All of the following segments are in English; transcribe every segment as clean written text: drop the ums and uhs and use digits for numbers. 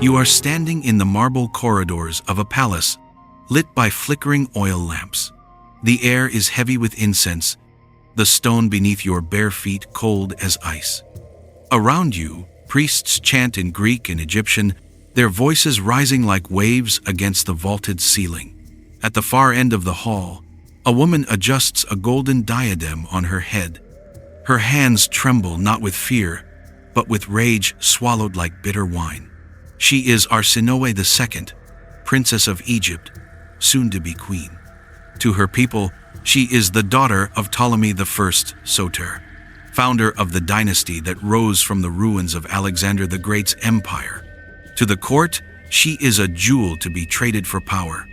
You are standing in the marble corridors of a palace, lit by flickering oil lamps. The air is heavy with incense, the stone beneath your bare feet cold as ice. Around you, priests chant in Greek and Egyptian, their voices rising like waves against the vaulted ceiling. At the far end of the hall, a woman adjusts a golden diadem on her head. Her hands tremble not with fear, but with rage swallowed like bitter wine. She is Arsinoe II, Princess of Egypt, soon to be queen. To her people, she is the daughter of Ptolemy I Soter, founder of the dynasty that rose from the ruins of Alexander the Great's empire. To the court, she is a jewel to be traded for power.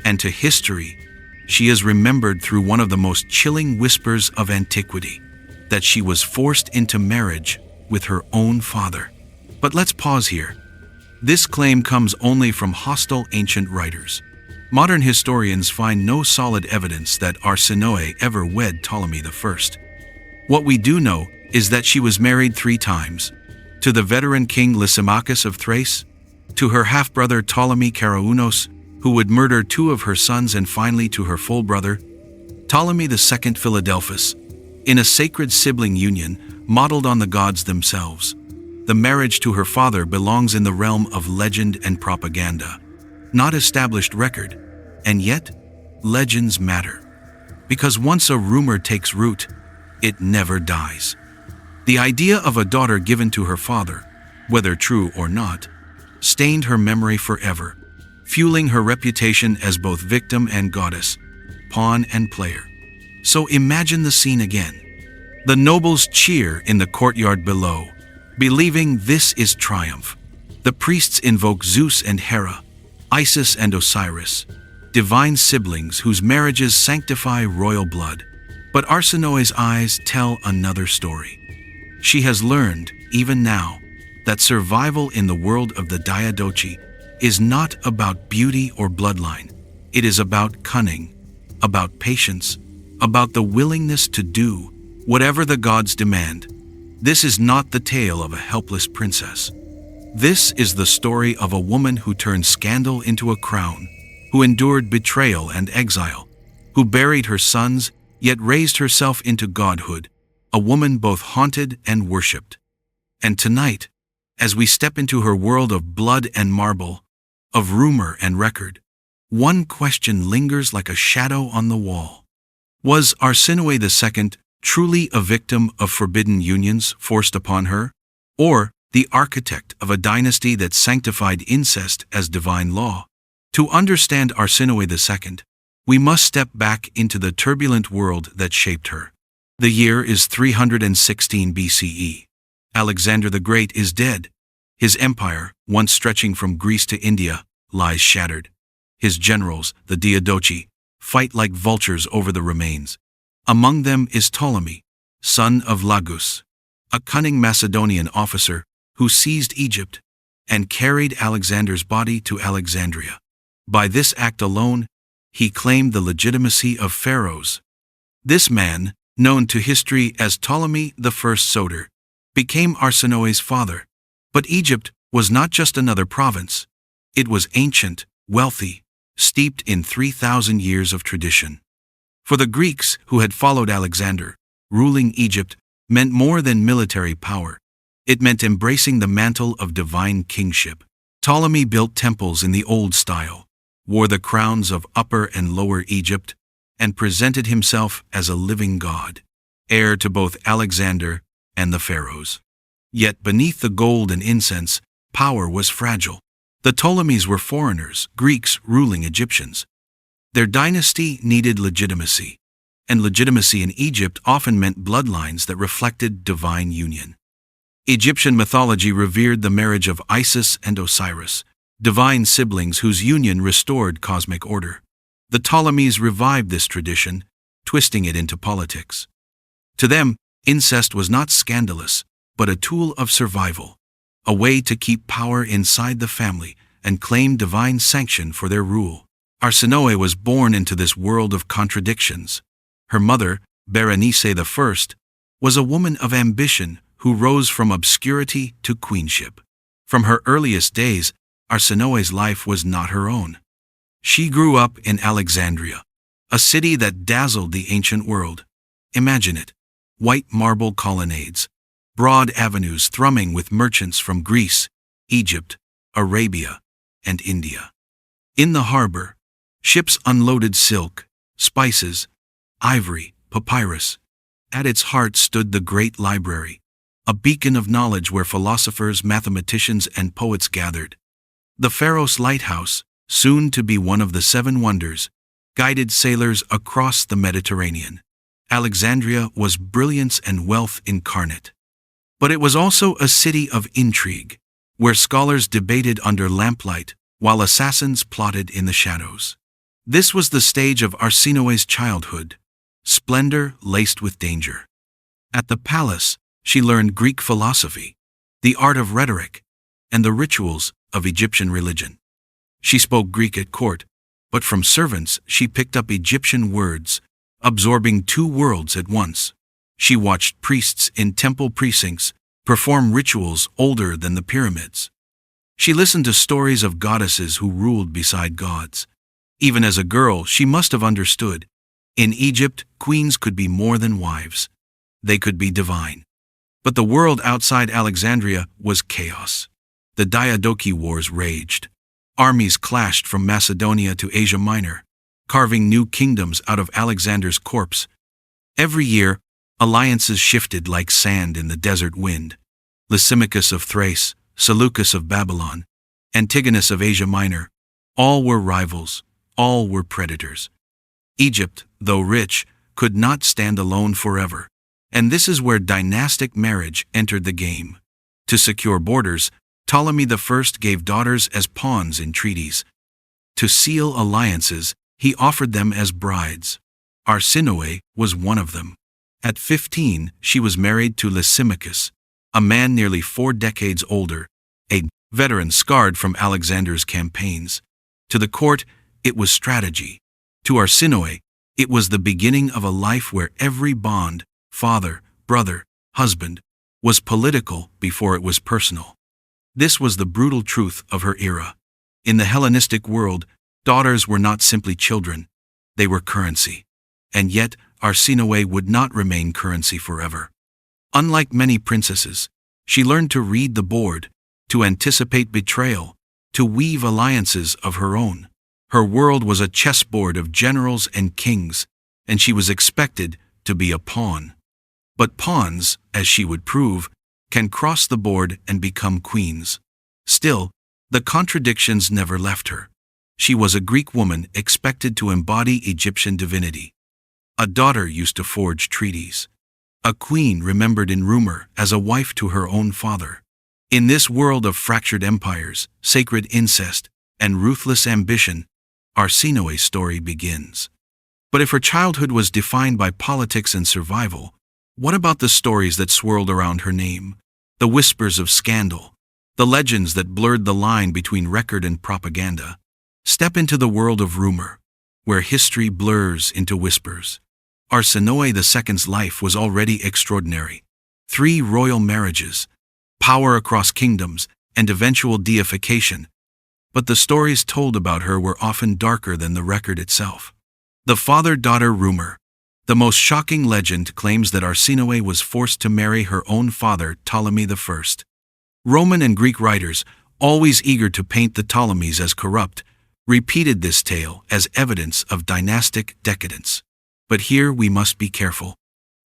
And to history, she is remembered through one of the most chilling whispers of antiquity, that she was forced into marriage with her own father. But let's pause here. This claim comes only from hostile ancient writers. Modern historians find no solid evidence that Arsinoe ever wed Ptolemy I. What we do know is that she was married 3 times: to the veteran king Lysimachus of Thrace, to her half-brother Ptolemy Karaounos, who would murder 2 of her sons, and finally to her full brother, Ptolemy II Philadelphus, in a sacred sibling union modeled on the gods themselves. The marriage to her father belongs in the realm of legend and propaganda, not established record, and yet, legends matter. Because once a rumor takes root, it never dies. The idea of a daughter given to her father, whether true or not, stained her memory forever, fueling her reputation as both victim and goddess, pawn and player. So imagine the scene again. The nobles cheer in the courtyard below, believing this is triumph. The priests invoke Zeus and Hera, Isis and Osiris, divine siblings whose marriages sanctify royal blood. But Arsinoe's eyes tell another story. She has learned, even now, that survival in the world of the Diadochi is not about beauty or bloodline. It is about cunning, about patience, about the willingness to do whatever the gods demand. This is not the tale of a helpless princess. This is the story of a woman who turned scandal into a crown, who endured betrayal and exile, who buried her sons yet raised herself into godhood, a woman both haunted and worshipped. And tonight, as we step into her world of blood and marble, of rumor and record, one question lingers like a shadow on the wall. Was Arsinoe II truly a victim of forbidden unions forced upon her, or the architect of a dynasty that sanctified incest as divine law? To understand Arsinoe II, we must step back into the turbulent world that shaped her. The year is 316 BCE. Alexander the Great is dead. His empire, once stretching from Greece to India, lies shattered. His generals, the Diadochi, fight like vultures over the remains. Among them is Ptolemy, son of Lagus, a cunning Macedonian officer who seized Egypt and carried Alexander's body to Alexandria. By this act alone, he claimed the legitimacy of pharaohs. This man, known to history as Ptolemy I Soter, became Arsinoe's father. But Egypt was not just another province. It was ancient, wealthy, steeped in 3,000 years of tradition. For the Greeks who had followed Alexander, ruling Egypt meant more than military power. It meant embracing the mantle of divine kingship. Ptolemy built temples in the old style, wore the crowns of Upper and Lower Egypt, and presented himself as a living god, heir to both Alexander and the pharaohs. Yet beneath the gold and incense, power was fragile. The Ptolemies were foreigners, Greeks ruling Egyptians. Their dynasty needed legitimacy, and legitimacy in Egypt often meant bloodlines that reflected divine union. Egyptian mythology revered the marriage of Isis and Osiris, divine siblings whose union restored cosmic order. The Ptolemies revived this tradition, twisting it into politics. To them, incest was not scandalous, but a tool of survival, a way to keep power inside the family and claim divine sanction for their rule. Arsinoe was born into this world of contradictions. Her mother, Berenice I, was a woman of ambition who rose from obscurity to queenship. From her earliest days, Arsinoe's life was not her own. She grew up in Alexandria, a city that dazzled the ancient world. Imagine it: white marble colonnades, broad avenues thrumming with merchants from Greece, Egypt, Arabia, and India. In the harbor, ships unloaded silk, spices, ivory, papyrus. At its heart stood the great library, a beacon of knowledge where philosophers, mathematicians, and poets gathered. The Pharaoh's lighthouse, soon to be one of the seven wonders, guided sailors across the Mediterranean. Alexandria was brilliance and wealth incarnate. But it was also a city of intrigue, where scholars debated under lamplight, while assassins plotted in the shadows. This was the stage of Arsinoe's childhood, splendor laced with danger. At the palace, she learned Greek philosophy, the art of rhetoric, and the rituals of Egyptian religion. She spoke Greek at court, but from servants she picked up Egyptian words, absorbing two worlds at once. She watched priests in temple precincts perform rituals older than the pyramids. She listened to stories of goddesses who ruled beside gods. Even as a girl, she must have understood. In Egypt, queens could be more than wives. They could be divine. But the world outside Alexandria was chaos. The Diadochi Wars raged. Armies clashed from Macedonia to Asia Minor, carving new kingdoms out of Alexander's corpse. Every year, alliances shifted like sand in the desert wind. Lysimachus of Thrace, Seleucus of Babylon, Antigonus of Asia Minor, all were rivals, all were predators. Egypt, though rich, could not stand alone forever. And this is where dynastic marriage entered the game. To secure borders, Ptolemy I gave daughters as pawns in treaties. To seal alliances, he offered them as brides. Arsinoe was one of them. At 15, she was married to Lysimachus, a man nearly 4 decades older, a veteran scarred from Alexander's campaigns. To the court, it was strategy. To Arsinoe, it was the beginning of a life where every bond, father, brother, husband, was political before it was personal. This was the brutal truth of her era. In the Hellenistic world, daughters were not simply children, they were currency. And yet, Arsinoe would not remain currency forever. Unlike many princesses, she learned to read the board, to anticipate betrayal, to weave alliances of her own. Her world was a chessboard of generals and kings, and she was expected to be a pawn. But pawns, as she would prove, can cross the board and become queens. Still, the contradictions never left her. She was a Greek woman expected to embody Egyptian divinity. A daughter used to forge treaties. A queen remembered in rumor as a wife to her own father. In this world of fractured empires, sacred incest, and ruthless ambition, Arsinoe's story begins. But if her childhood was defined by politics and survival, what about the stories that swirled around her name? The whispers of scandal, the legends that blurred the line between record and propaganda. Step into the world of rumor, where history blurs into whispers. Arsinoe II's life was already extraordinary. 3 royal marriages, power across kingdoms, and eventual deification. But the stories told about her were often darker than the record itself. The father-daughter rumor. The most shocking legend claims that Arsinoe was forced to marry her own father, Ptolemy I. Roman and Greek writers, always eager to paint the Ptolemies as corrupt, repeated this tale as evidence of dynastic decadence. But here we must be careful.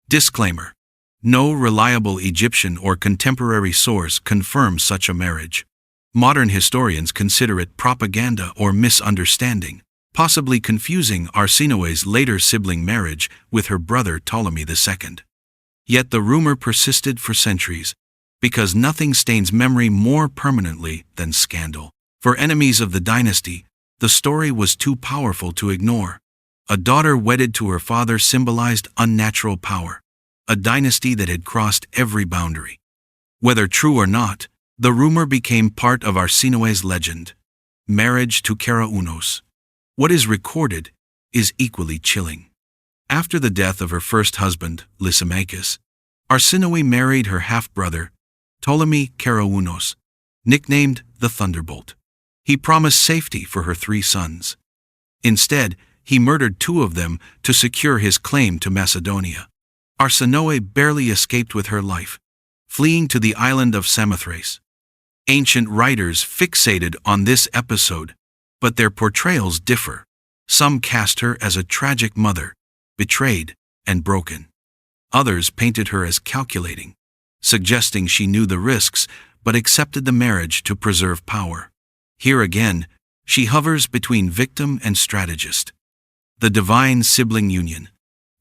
Disclaimer: no reliable Egyptian or contemporary source confirms such a marriage. Modern historians consider it propaganda or misunderstanding, possibly confusing Arsinoe's later sibling marriage with her brother Ptolemy II. Yet the rumor persisted for centuries, because nothing stains memory more permanently than scandal. For enemies of the dynasty, the story was too powerful to ignore. A daughter wedded to her father symbolized unnatural power, a dynasty that had crossed every boundary. Whether true or not, the rumor became part of Arsinoe's legend. Marriage to Keraounos. What is recorded is equally chilling. After the death of her first husband, Lysimachus, Arsinoe married her half-brother, Ptolemy Keraounos, nicknamed the Thunderbolt. He promised safety for her 3 sons. Instead, he murdered 2 of them to secure his claim to Macedonia. Arsinoe barely escaped with her life, fleeing to the island of Samothrace. Ancient writers fixated on this episode, but their portrayals differ. Some cast her as a tragic mother, betrayed and broken. Others painted her as calculating, suggesting she knew the risks but accepted the marriage to preserve power. Here again, she hovers between victim and strategist. The divine sibling union.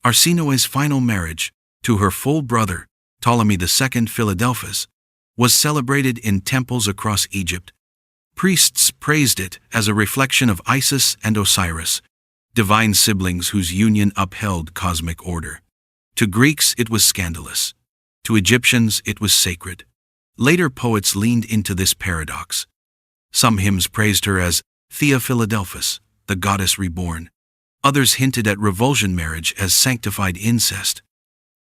Arsinoe's final marriage, to her full brother, Ptolemy II Philadelphus, was celebrated in temples across Egypt. Priests praised it as a reflection of Isis and Osiris, divine siblings whose union upheld cosmic order. To Greeks it was scandalous. To Egyptians it was sacred. Later poets leaned into this paradox. Some hymns praised her as Thea Philadelphus, the goddess reborn. Others hinted at revulsion marriage as sanctified incest.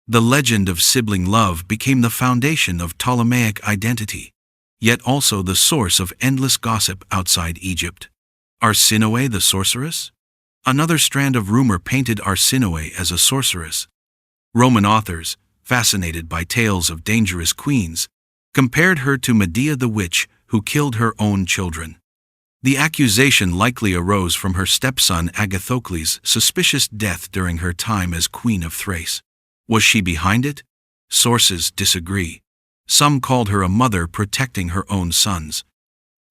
The legend of sibling love became the foundation of Ptolemaic identity, yet also the source of endless gossip outside Egypt. Arsinoe the sorceress? Another strand of rumor painted Arsinoe as a sorceress. Roman authors, fascinated by tales of dangerous queens, compared her to Medea the witch who killed her own children. The accusation likely arose from her stepson Agathocles' suspicious death during her time as Queen of Thrace. Was she behind it? Sources disagree. Some called her a mother protecting her own sons.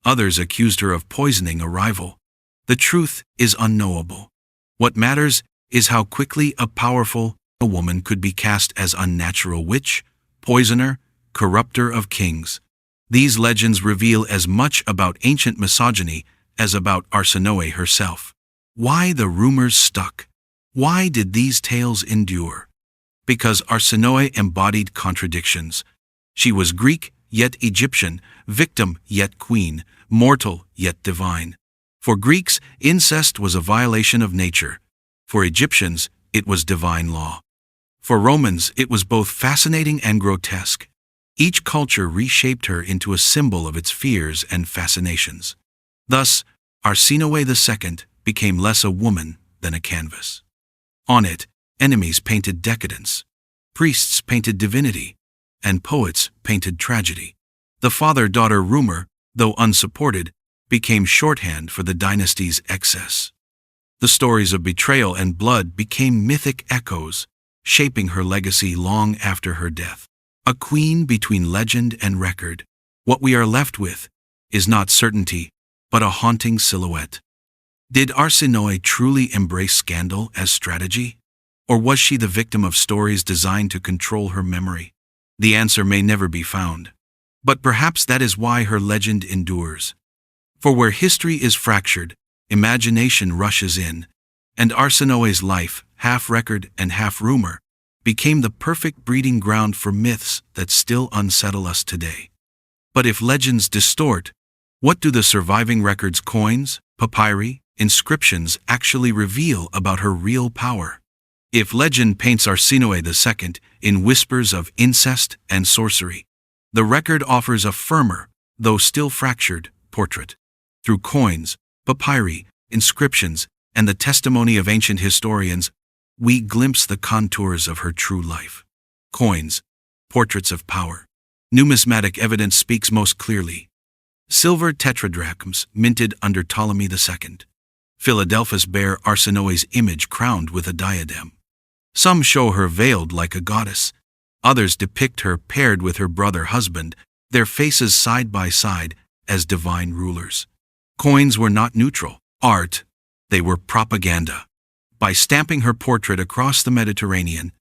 Others accused her of poisoning a rival. The truth is unknowable. What matters is how quickly a powerful woman could be cast as unnatural witch, poisoner, corrupter of kings. These legends reveal as much about ancient misogyny as about Arsinoe herself. Why the rumors stuck? Why did these tales endure? Because Arsinoe embodied contradictions. She was Greek, yet Egyptian, victim, yet queen, mortal, yet divine. For Greeks, incest was a violation of nature. For Egyptians, it was divine law. For Romans, it was both fascinating and grotesque. Each culture reshaped her into a symbol of its fears and fascinations. Thus, Arsinoe II became less a woman than a canvas. On it, enemies painted decadence, priests painted divinity, and poets painted tragedy. The father-daughter rumor, though unsupported, became shorthand for the dynasty's excess. The stories of betrayal and blood became mythic echoes, shaping her legacy long after her death. A queen between legend and record. What we are left with is not certainty, but a haunting silhouette. Did Arsinoe truly embrace scandal as strategy? Or was she the victim of stories designed to control her memory? The answer may never be found. But perhaps that is why her legend endures. For where history is fractured, imagination rushes in, and Arsinoe's life, half record and half rumor, became the perfect breeding ground for myths that still unsettle us today. But if legends distort, what do the surviving records, coins, papyri, inscriptions actually reveal about her real power? If legend paints Arsinoe II in whispers of incest and sorcery, the record offers a firmer, though still fractured, portrait. Through coins, papyri, inscriptions, and the testimony of ancient historians, we glimpse the contours of her true life. Coins, portraits of power. Numismatic evidence speaks most clearly. Silver tetradrachms minted under Ptolemy II. Philadelphus bear Arsinoe's image crowned with a diadem. Some show her veiled like a goddess. Others depict her paired with her brother husband, their faces side by side as divine rulers. Coins were not neutral art, they were propaganda. By stamping her portrait across the Mediterranean,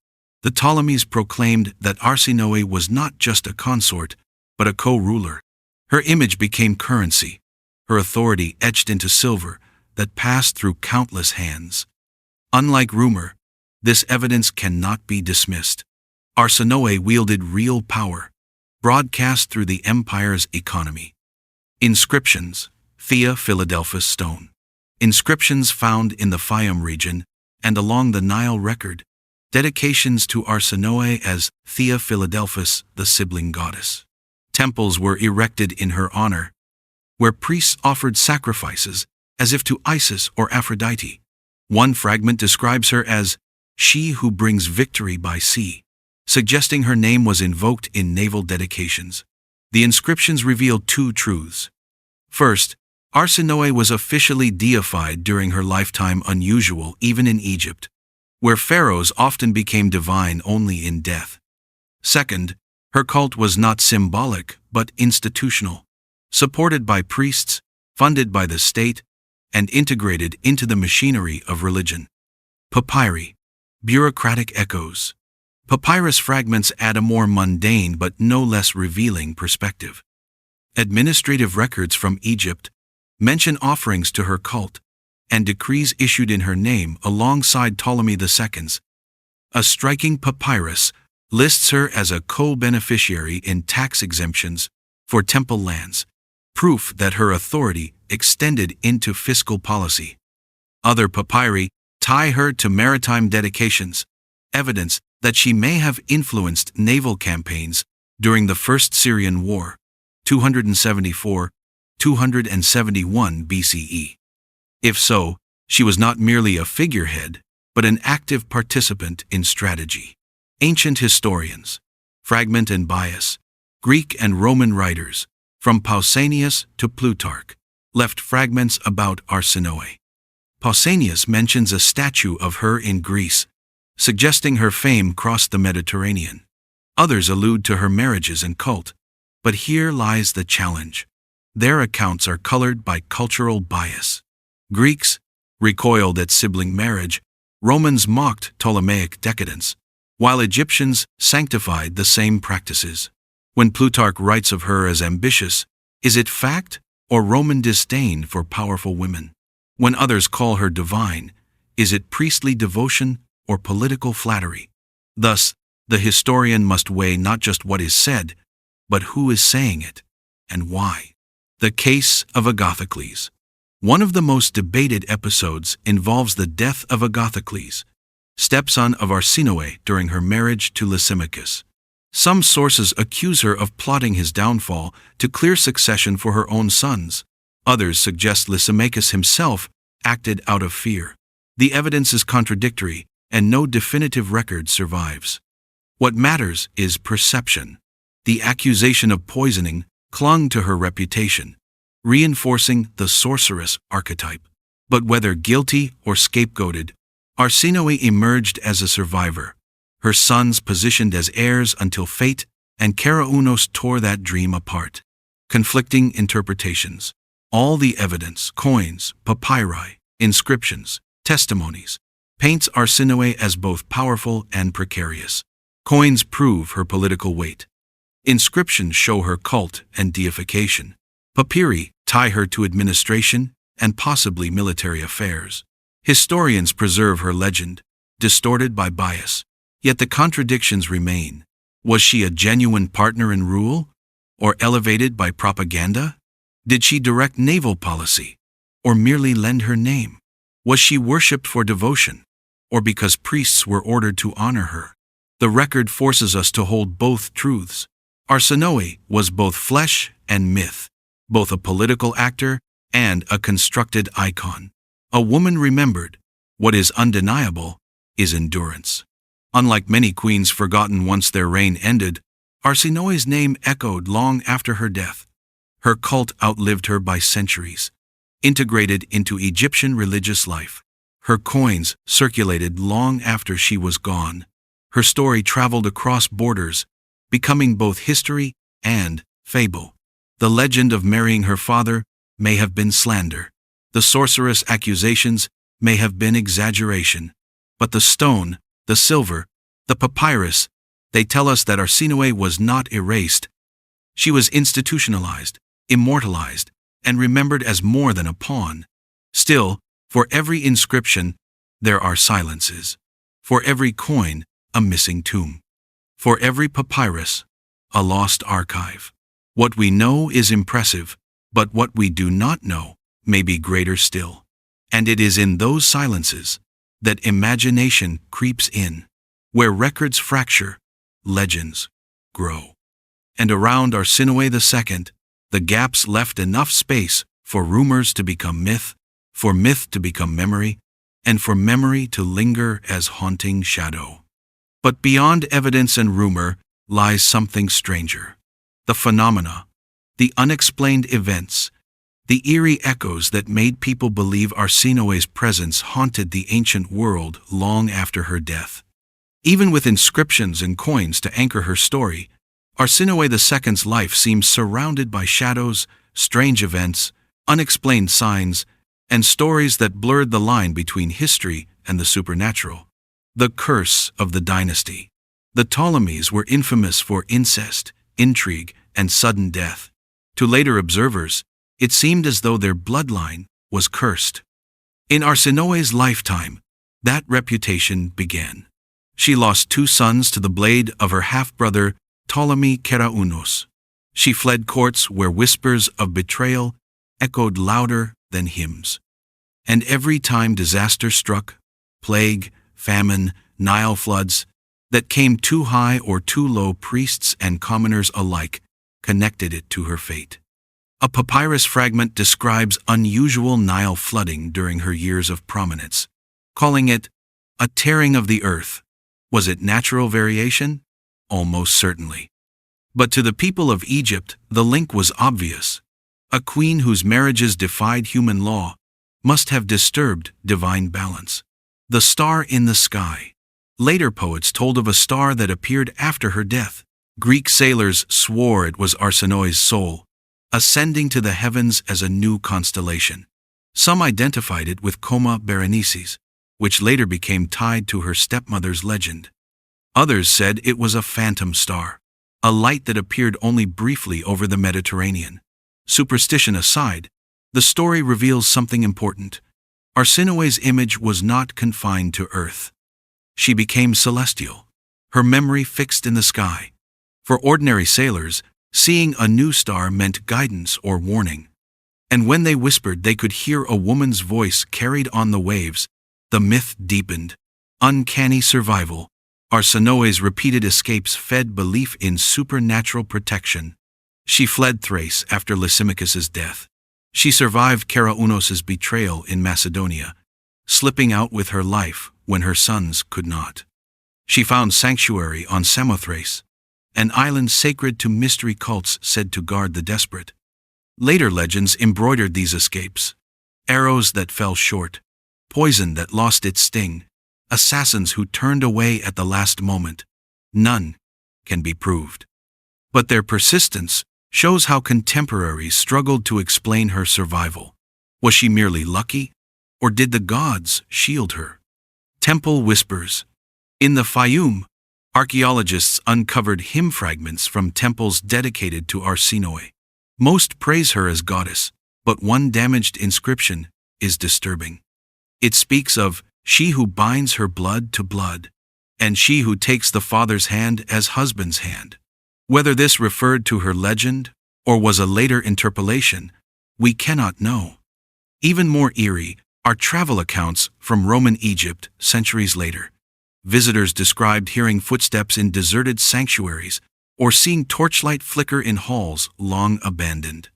the Ptolemies proclaimed that Arsinoe was not just a consort, but a co-ruler. Her image became currency, her authority etched into silver that passed through countless hands. Unlike rumor, this evidence cannot be dismissed. Arsinoe wielded real power, broadcast through the empire's economy. Inscriptions, Thea Philadelphus stone. Inscriptions found in the Fayum region and along the Nile record, dedications to Arsinoe as Thea Philadelphus, the sibling goddess. Temples were erected in her honor. where priests offered sacrifices as if to Isis or Aphrodite. One fragment describes her as she who brings victory by sea, suggesting her name was invoked in naval dedications. The inscriptions reveal two truths. First, Arsinoe was officially deified during her lifetime, unusual even in Egypt, where pharaohs often became divine only in death. Second, her cult was not symbolic but institutional, supported by priests, funded by the state, and integrated into the machinery of religion. Papyri, bureaucratic echoes. Papyrus fragments add a more mundane but no less revealing perspective. Administrative records from Egypt mention offerings to her cult and decrees issued in her name alongside Ptolemy II's. A striking papyrus lists her as a co-beneficiary in tax exemptions for temple lands, proof that her authority extended into fiscal policy. Other papyri tie her to maritime dedications, evidence that she may have influenced naval campaigns during the First Syrian War, 274-271 BCE. If so, she was not merely a figurehead, but an active participant in strategy. Ancient historians, fragment and bias, Greek and Roman writers, from Pausanias to Plutarch, left fragments about Arsinoe. Pausanias mentions a statue of her in Greece, suggesting her fame crossed the Mediterranean. Others allude to her marriages and cult, but here lies the challenge. Their accounts are colored by cultural bias. Greeks recoiled at sibling marriage, Romans mocked Ptolemaic decadence, while Egyptians sanctified the same practices. When Plutarch writes of her as ambitious, is it fact or Roman disdain for powerful women? When others call her divine, is it priestly devotion or political flattery? Thus, the historian must weigh not just what is said, but who is saying it, and why. The case of Agathocles. One of the most debated episodes involves the death of Agathocles, stepson of Arsinoe during her marriage to Lysimachus. Some sources accuse her of plotting his downfall to clear succession for her own sons. Others suggest Lysimachus himself acted out of fear. The evidence is contradictory, and no definitive record survives. What matters is perception. The accusation of poisoning clung to her reputation, reinforcing the sorceress archetype. But whether guilty or scapegoated, Arsinoe emerged as a survivor, her sons positioned as heirs until fate and Keraounos tore that dream apart. Conflicting interpretations. All the evidence, coins, papyri, inscriptions, testimonies, paints Arsinoe as both powerful and precarious. Coins prove her political weight. Inscriptions show her cult and deification. Papyri tie her to administration and possibly military affairs. Historians preserve her legend, distorted by bias. Yet the contradictions remain. Was she a genuine partner in rule, or elevated by propaganda? Did she direct naval policy, or merely lend her name? Was she worshipped for devotion, or because priests were ordered to honor her? The record forces us to hold both truths. Arsinoe was both flesh and myth, both a political actor and a constructed icon. A woman remembered. What is undeniable is endurance. Unlike many queens forgotten once their reign ended, Arsinoe's name echoed long after her death. Her cult outlived her by centuries, integrated into Egyptian religious life. Her coins circulated long after she was gone. Her story traveled across borders, becoming both history and fable. The legend of marrying her father may have been slander. The sorceress accusations may have been exaggeration. But the stone, the silver, the papyrus, they tell us that Arsinoe was not erased. She was institutionalized, immortalized, and remembered as more than a pawn. Still, for every inscription, there are silences. For every coin, a missing tomb. For every papyrus, a lost archive. What we know is impressive, but what we do not know may be greater still. And it is in those silences that imagination creeps in. Where records fracture, legends grow. And around Arsinoe II, The gaps left enough space for rumors to become myth, for myth to become memory, and for memory to linger as haunting shadow. But beyond evidence and rumor lies something stranger. The phenomena, the unexplained events, the eerie echoes that made people believe Arsinoe's presence haunted the ancient world long after her death. Even with inscriptions and coins to anchor her story, Arsinoe II's life seems surrounded by shadows, strange events, unexplained signs, and stories that blurred the line between history and the supernatural. The curse of the dynasty. The Ptolemies were infamous for incest, intrigue, and sudden death. To later observers, it seemed as though their bloodline was cursed. In Arsinoe's lifetime, that reputation began. She lost 2 sons to the blade of her half-brother Ptolemy II. She fled courts where whispers of betrayal echoed louder than hymns. And every time disaster struck, plague, famine, Nile floods, that came too high or too low, priests and commoners alike connected it to her fate. A papyrus fragment describes unusual Nile flooding during her years of prominence, calling it a tearing of the earth. Was it natural variation? Almost certainly. But to the people of Egypt, the link was obvious. A queen whose marriages defied human law must have disturbed divine balance. The star in the sky. Later poets told of a star that appeared after her death. Greek sailors swore it was Arsinoe's soul, ascending to the heavens as a new constellation. Some identified it with Coma Berenices, which later became tied to her stepmother's legend. Others said it was a phantom star, a light that appeared only briefly over the Mediterranean. Superstition aside, the story reveals something important. Arsinoe's image was not confined to earth. She became celestial, her memory fixed in the sky. For ordinary sailors, seeing a new star meant guidance or warning. And when they whispered they could hear a woman's voice carried on the waves, the myth deepened. Uncanny survival. Arsinoe's repeated escapes fed belief in supernatural protection. She fled Thrace after Lysimachus's death. She survived Keraunos's betrayal in Macedonia, slipping out with her life when her sons could not. She found sanctuary on Samothrace, an island sacred to mystery cults said to guard the desperate. Later legends embroidered these escapes. Arrows that fell short, poison that lost its sting, assassins who turned away at the last moment. None can be proved. But their persistence shows how contemporaries struggled to explain her survival. Was she merely lucky, or did the gods shield her? Temple whispers. In the Fayum, archaeologists uncovered hymn fragments from temples dedicated to Arsinoe. Most praise her as goddess, but one damaged inscription is disturbing. It speaks of she who binds her blood to blood, and she who takes the father's hand as husband's hand. Whether this referred to her legend or was a later interpolation, we cannot know. Even more eerie are travel accounts from Roman Egypt centuries later. Visitors described hearing footsteps in deserted sanctuaries or seeing torchlight flicker in halls long abandoned.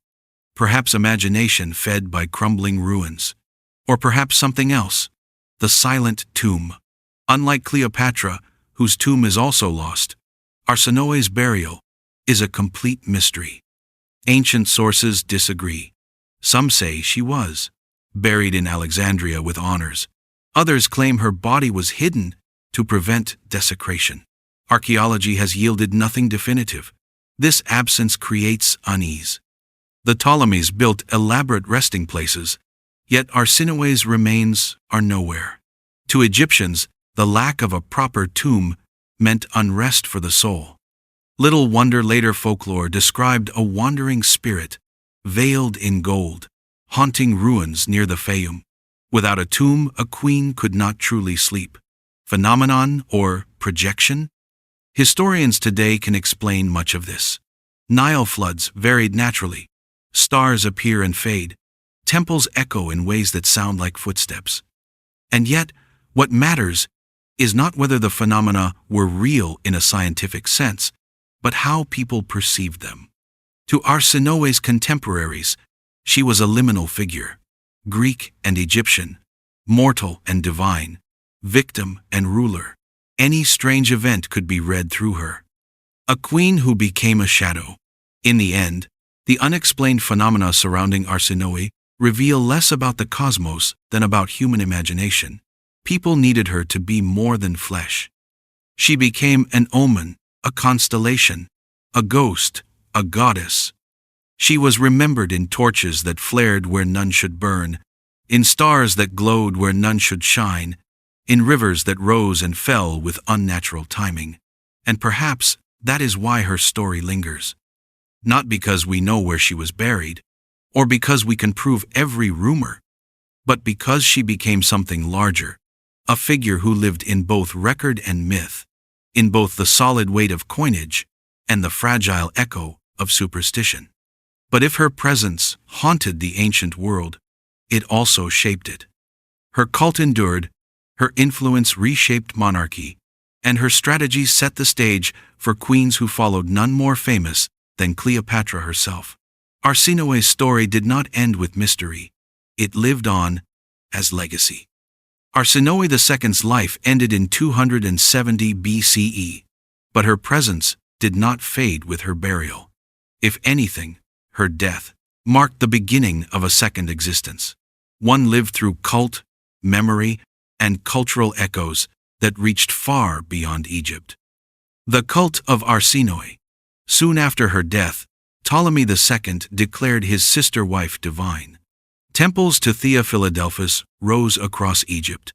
Perhaps imagination fed by crumbling ruins. Or perhaps something else. The silent tomb. Unlike Cleopatra, whose tomb is also lost, Arsinoe's burial is a complete mystery. Ancient sources disagree. Some say she was buried in Alexandria with honors. Others claim her body was hidden to prevent desecration. Archaeology has yielded nothing definitive. This absence creates unease. The Ptolemies built elaborate resting places, yet Arsinoe's remains are nowhere. To Egyptians, the lack of a proper tomb meant unrest for the soul. Little wonder later folklore described a wandering spirit, veiled in gold, haunting ruins near the Fayum. Without a tomb, a queen could not truly sleep. Phenomenon or projection? Historians today can explain much of this. Nile floods varied naturally. Stars appear and fade. Temples echo in ways that sound like footsteps. And yet, what matters is not whether the phenomena were real in a scientific sense, but how people perceived them. To Arsinoe's contemporaries, she was a liminal figure, Greek and Egyptian, mortal and divine, victim and ruler. Any strange event could be read through her. A queen who became a shadow. In the end, the unexplained phenomena surrounding Arsinoe reveal less about the cosmos than about human imagination. People needed her to be more than flesh. She became an omen, a constellation, a ghost, a goddess. She was remembered in torches that flared where none should burn, in stars that glowed where none should shine, in rivers that rose and fell with unnatural timing. And perhaps that is why her story lingers. Not because we know where she was buried, or because we can prove every rumor, but because she became something larger, a figure who lived in both record and myth, in both the solid weight of coinage and the fragile echo of superstition. But if her presence haunted the ancient world, it also shaped it. Her cult endured, her influence reshaped monarchy, and her strategies set the stage for queens who followed, none more famous than Cleopatra herself. Arsinoe's story did not end with mystery. It lived on as legacy. Arsinoe II's life ended in 270 BCE, but her presence did not fade with her burial. If anything, her death marked the beginning of a second existence. One lived through cult, memory, and cultural echoes that reached far beyond Egypt. The cult of Arsinoe. Soon after her death, Ptolemy II declared his sister wife divine. Temples to Thea Philadelphus rose across Egypt,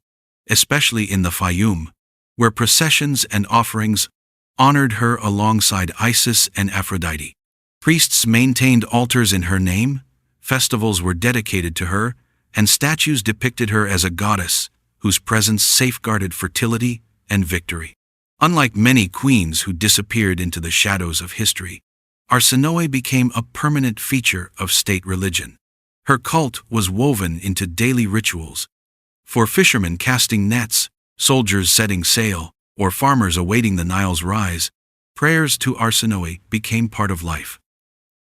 especially in the Fayum, where processions and offerings honored her alongside Isis and Aphrodite. Priests maintained altars in her name, festivals were dedicated to her, and statues depicted her as a goddess whose presence safeguarded fertility and victory. Unlike many queens who disappeared into the shadows of history, Arsinoe became a permanent feature of state religion. Her cult was woven into daily rituals. For fishermen casting nets, soldiers setting sail, or farmers awaiting the Nile's rise, prayers to Arsinoe became part of life.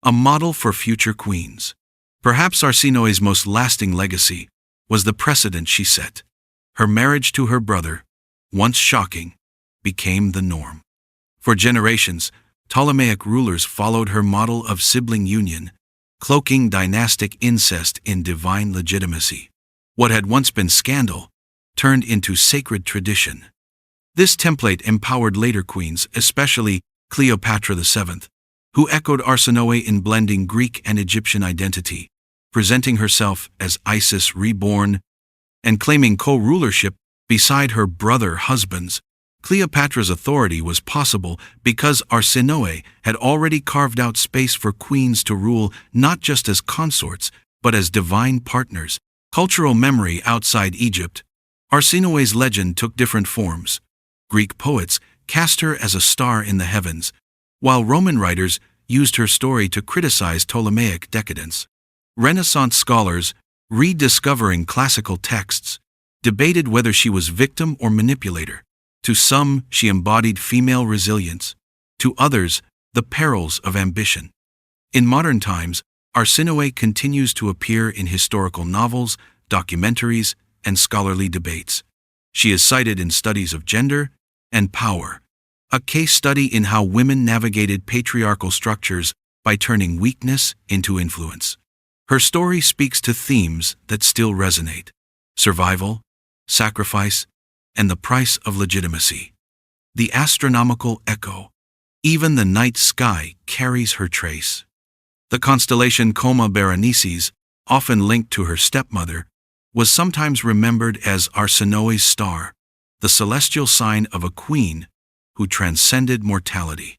A model for future queens. Perhaps Arsinoe's most lasting legacy was the precedent she set. Her marriage to her brother, once shocking, became the norm. For generations, Ptolemaic rulers followed her model of sibling union, cloaking dynastic incest in divine legitimacy. What had once been scandal turned into sacred tradition. This template empowered later queens, especially Cleopatra VII, who echoed Arsinoe in blending Greek and Egyptian identity, presenting herself as Isis reborn and claiming co-rulership beside her brother husbands. Cleopatra's authority was possible because Arsinoe had already carved out space for queens to rule not just as consorts, but as divine partners. Cultural memory outside Egypt. Arsinoe's legend took different forms. Greek poets cast her as a star in the heavens, while Roman writers used her story to criticize Ptolemaic decadence. Renaissance scholars, rediscovering classical texts, debated whether she was victim or manipulator. To some, she embodied female resilience. To others, the perils of ambition. In modern times, Arsinoe continues to appear in historical novels, documentaries, and scholarly debates. She is cited in studies of gender and power, a case study in how women navigated patriarchal structures by turning weakness into influence. Her story speaks to themes that still resonate: survival, sacrifice, and the price of legitimacy. The astronomical echo. Even the night sky carries her trace. The constellation Coma Berenices, often linked to her stepmother, was sometimes remembered as Arsinoe's star, the celestial sign of a queen who transcended mortality.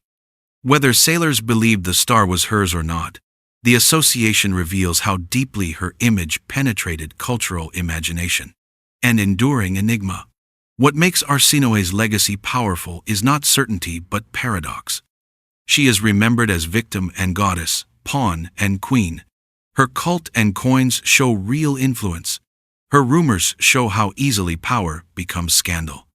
Whether sailors believed the star was hers or not, the association reveals how deeply her image penetrated cultural imagination. An enduring enigma. What makes Arsinoe's legacy powerful is not certainty but paradox. She is remembered as victim and goddess, pawn and queen. Her cult and coins show real influence. Her rumors show how easily power becomes scandal.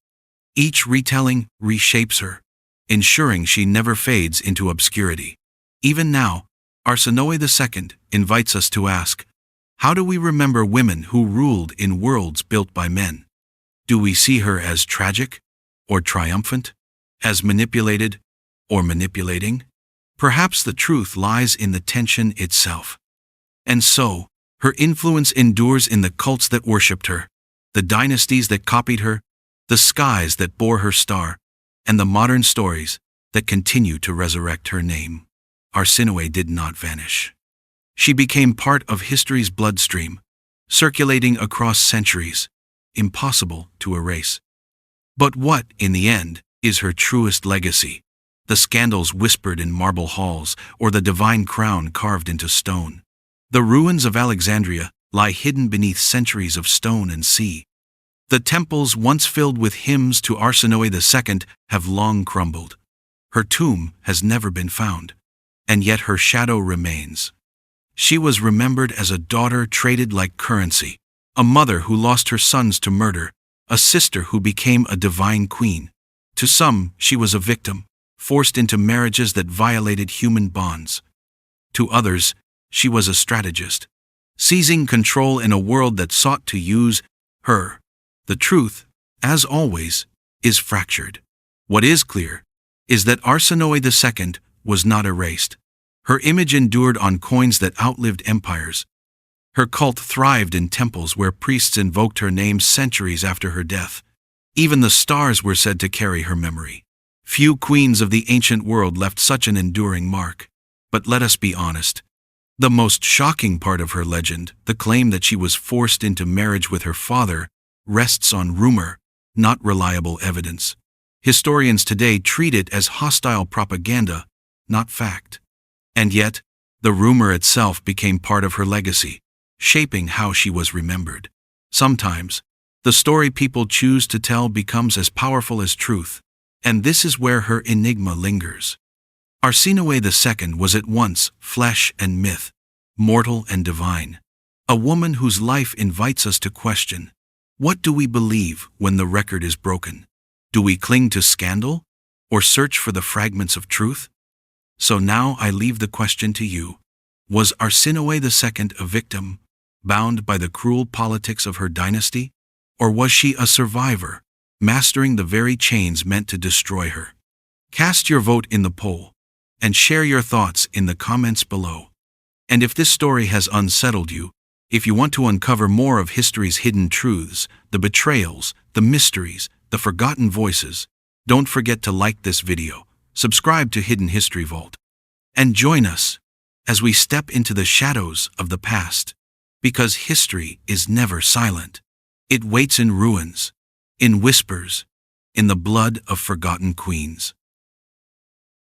Each retelling reshapes her, ensuring she never fades into obscurity. Even now, Arsinoe II invites us to ask, how do we remember women who ruled in worlds built by men? Do we see her as tragic or triumphant? As manipulated or manipulating? Perhaps the truth lies in the tension itself. And so, her influence endures in the cults that worshipped her, the dynasties that copied her, the skies that bore her star, and the modern stories that continue to resurrect her name. Arsinoe did not vanish. She became part of history's bloodstream, circulating across centuries, impossible to erase. But what, in the end, is her truest legacy? The scandals whispered in marble halls, or the divine crown carved into stone? The ruins of Alexandria lie hidden beneath centuries of stone and sea. The temples once filled with hymns to Arsinoe II have long crumbled. Her tomb has never been found, and yet her shadow remains. She was remembered as a daughter traded like currency, a mother who lost her sons to murder, a sister who became a divine queen. To some, she was a victim, forced into marriages that violated human bonds. To others, she was a strategist, seizing control in a world that sought to use her. The truth, as always, is fractured. What is clear is that Arsinoe II was not erased. Her image endured on coins that outlived empires. Her cult thrived in temples where priests invoked her name centuries after her death. Even the stars were said to carry her memory. Few queens of the ancient world left such an enduring mark. But let us be honest. The most shocking part of her legend, the claim that she was forced into marriage with her father, rests on rumor, not reliable evidence. Historians today treat it as hostile propaganda, not fact. And yet, the rumor itself became part of her legacy, shaping how she was remembered. Sometimes, the story people choose to tell becomes as powerful as truth, and this is where her enigma lingers. Arsinoe II was at once flesh and myth, mortal and divine, a woman whose life invites us to question, what do we believe when the record is broken? Do we cling to scandal, or search for the fragments of truth? So now I leave the question to you. Was Arsinoe II a victim, bound by the cruel politics of her dynasty? Or was she a survivor, mastering the very chains meant to destroy her? Cast your vote in the poll, and share your thoughts in the comments below. And if this story has unsettled you, if you want to uncover more of history's hidden truths, the betrayals, the mysteries, the forgotten voices, don't forget to like this video, subscribe to Hidden History Vault, and join us as we step into the shadows of the past, because history is never silent. It waits in ruins, in whispers, in the blood of forgotten queens.